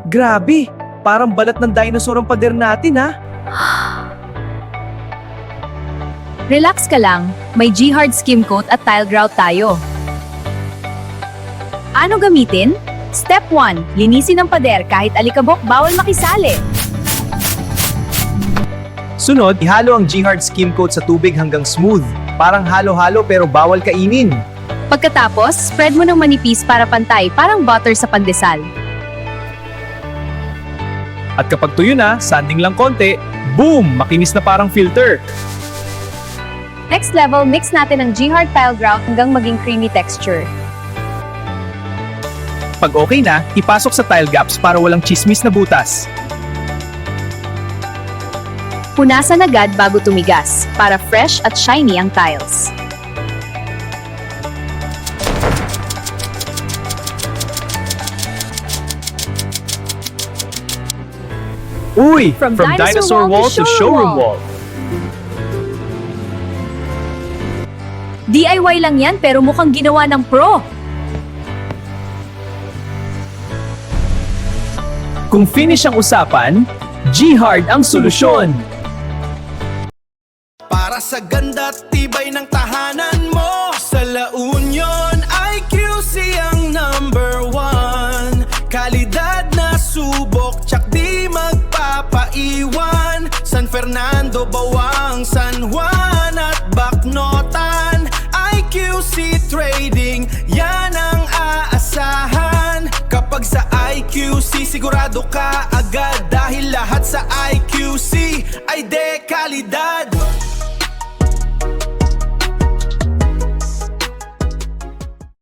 Grabe, parang balat ng dinosaur ang pader natin ha. Relax ka lang, may G-Hard skim coat at tile grout tayo. Ano gamitin? Step 1, linisin ang pader kahit alikabok bawal makisali. Sunod, ihalo ang G-Hard skim coat sa tubig hanggang smooth. Parang halo-halo pero bawal kainin. Pagkatapos, spread mo ng manipis para pantay, parang butter sa pandesal. At kapag tuyo na, sanding lang konti, boom! Makinis na parang filter. Next level, mix natin ang G-Hard tile grout hanggang maging creamy texture. Pag okay na, ipasok sa tile gaps para walang chismis na butas. Punasan agad bago tumigas, para fresh at shiny ang tiles. Uy! From dinosaur wall to showroom wall. DIY lang yan pero mukhang ginawa ng pro. Kung finish ang usapan, G-Hard ang solusyon. Para sa ganda at tibay ng tahanan mo, sa La Union, IQC ang #1. Kalidad na subok, tsak di magpapaiwan. San Fernando, Bawang, San Juan at Bacnotan, IQC Trading, yan ang aasahan. Kapag sa IQC, sigurado ka agad, dahil lahat sa IQC ay dekalidad.